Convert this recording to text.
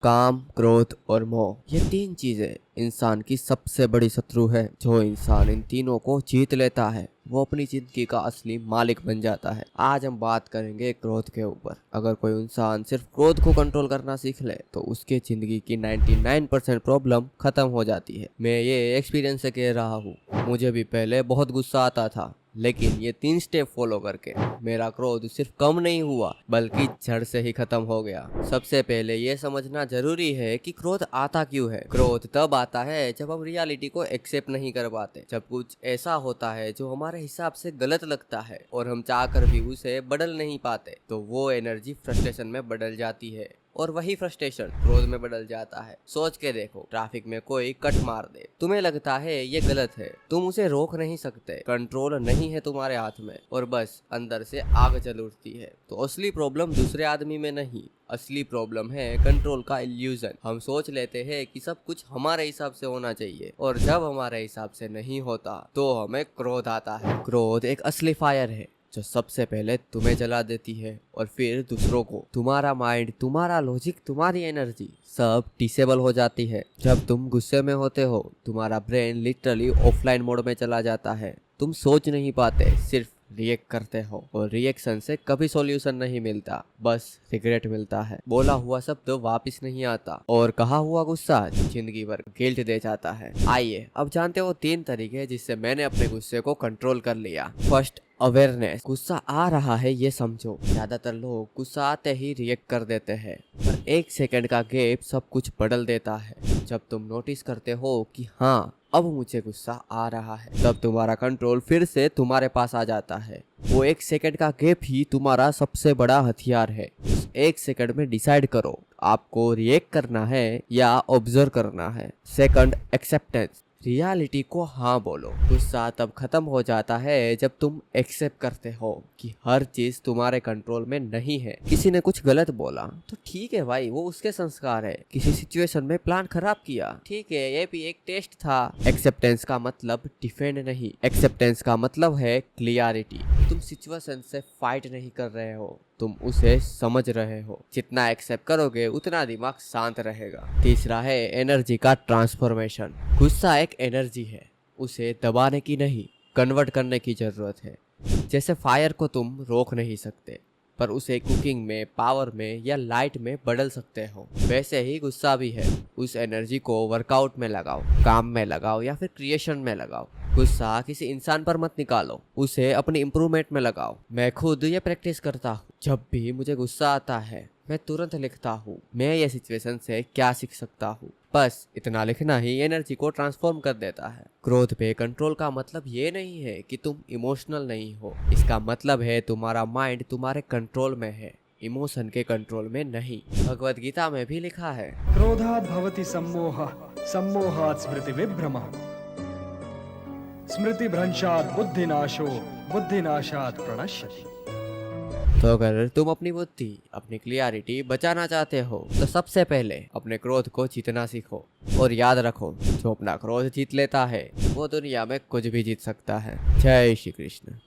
काम, क्रोध और मोह, ये तीन चीजें इंसान की सबसे बड़ी शत्रु है। जो इंसान इन तीनों को जीत लेता है वो अपनी जिंदगी का असली मालिक बन जाता है। आज हम बात करेंगे क्रोध के ऊपर। अगर कोई इंसान सिर्फ क्रोध को कंट्रोल करना सीख ले तो उसके जिंदगी की 99% प्रॉब्लम खत्म हो जाती है। मैं ये एक्सपीरियंस से कह रहा हूँ। मुझे भी पहले बहुत गुस्सा आता था, लेकिन ये 3 स्टेप फॉलो करके मेरा क्रोध सिर्फ कम नहीं हुआ बल्कि जड़ से ही खत्म हो गया। सबसे पहले ये समझना जरूरी है कि क्रोध आता क्यों है। क्रोध तब आता है जब हम रियलिटी को एक्सेप्ट नहीं कर पाते, जब कुछ ऐसा होता है जो हमारे हिसाब से गलत लगता है और हम चाहकर भी उसे बदल नहीं पाते, तो वो एनर्जी फ्रस्ट्रेशन में बदल जाती है और वही फ्रस्ट्रेशन क्रोध में बदल जाता है। सोच के देखो, ट्रैफिक में कोई कट मार दे, तुम्हें लगता है ये गलत है, तुम उसे रोक नहीं सकते, कंट्रोल नहीं है तुम्हारे हाथ में और बस अंदर से आग जल उठती है। तो असली प्रॉब्लम दूसरे आदमी में नहीं, असली प्रॉब्लम है कंट्रोल का इल्यूजन। हम सोच लेते हैं कि सब कुछ हमारे हिसाब से होना चाहिए और जब हमारे हिसाब से नहीं होता तो हमें क्रोध आता है। क्रोध एक असली फायर है जो सबसे पहले तुम्हें जला देती है और फिर दूसरों को। तुम्हारा माइंड, तुम्हारा लॉजिक, तुम्हारी एनर्जी सब डिसेबल हो जाती है। जब तुम गुस्से में होते हो तुम्हारा ब्रेन लिटरली ऑफलाइन मोड में चला जाता है। तुम सोच नहीं पाते, सिर्फ रिएक्ट करते हो और रिएक्शन से कभी सॉल्यूशन नहीं मिलता, बस रिग्रेट मिलता है। बोला हुआ शब्द वापस नहीं आता और कहा हुआ गुस्सा जिंदगी भर गिल्ट दे जाता है। आइए अब जानते हो 3 तरीके जिससे मैंने अपने गुस्से को कंट्रोल कर लिया। First, awareness. गुस्सा आ रहा है ये समझो। ज्यादातर लोग गुस्सा आते ही रिएक्ट कर देते हैं, पर 1 सेकंड का गैप सब कुछ बदल देता है। जब तुम नोटिस करते हो कि हाँ अब मुझे गुस्सा आ रहा है, तब तुम्हारा कंट्रोल फिर से तुम्हारे पास आ जाता है। वो 1 सेकंड का गैप ही तुम्हारा सबसे बड़ा हथियार है। उस 1 सेकंड में डिसाइड करो आपको रिएक्ट करना है या ऑब्जर्व करना है। Second, acceptance. रियलिटी को हाँ बोलो। गुस्सा तब खत्म हो जाता है जब तुम एक्सेप्ट करते हो कि हर चीज तुम्हारे कंट्रोल में नहीं है। किसी ने कुछ गलत बोला तो ठीक है भाई, वो उसके संस्कार है। किसी सिचुएशन में प्लान खराब किया, ठीक है, ये भी एक टेस्ट था। एक्सेप्टेंस का मतलब डिफेंड नहीं, एक्सेप्टेंस का मतलब है क्लियरिटी। तुम सिचुएशन से फाइट नहीं कर रहे हो, तुम उसे समझ रहे हो। जितना एक्सेप्ट करोगे उतना दिमाग शांत रहेगा। तीसरा है एनर्जी का ट्रांसफॉर्मेशन। गुस्सा एक एनर्जी है, उसे दबाने की नहीं कन्वर्ट करने की जरूरत है। जैसे फायर को तुम रोक नहीं सकते, पर उसे कुकिंग में, पावर में या लाइट में बदल सकते हो, वैसे ही गुस्सा भी है। उस एनर्जी को वर्कआउट में लगाओ, काम में लगाओ या फिर क्रिएशन में लगाओ। गुस्सा किसी इंसान पर मत निकालो, उसे अपनी इम्प्रूवमेंट में लगाओ। मैं खुद ये प्रैक्टिस करता हूँ। जब भी मुझे गुस्सा आता है मैं तुरंत लिखता हूँ मैं ये सिचुएशन से क्या सीख सकता हूँ। बस इतना लिखना ही एनर्जी को ट्रांसफॉर्म कर देता है। क्रोध पे कंट्रोल का मतलब ये नहीं है कि तुम इमोशनल नहीं हो, इसका मतलब है तुम्हारा माइंड तुम्हारे कंट्रोल में है, इमोशन के कंट्रोल में नहीं। भगवत गीता में भी लिखा है, क्रोधात् भवति सम्मोहः, सम्मोहात् स्मृति विभ्रमः, स्मृति भ्रंशात् बुद्धिनाशो, बुद्धिनाशात् प्रणश्यति। तो अगर तुम अपनी बुद्धि, अपनी क्लियरिटी बचाना चाहते हो तो सबसे पहले अपने क्रोध को जीतना सीखो। और याद रखो, जो अपना क्रोध जीत लेता है वो दुनिया में कुछ भी जीत सकता है। जय श्री कृष्ण।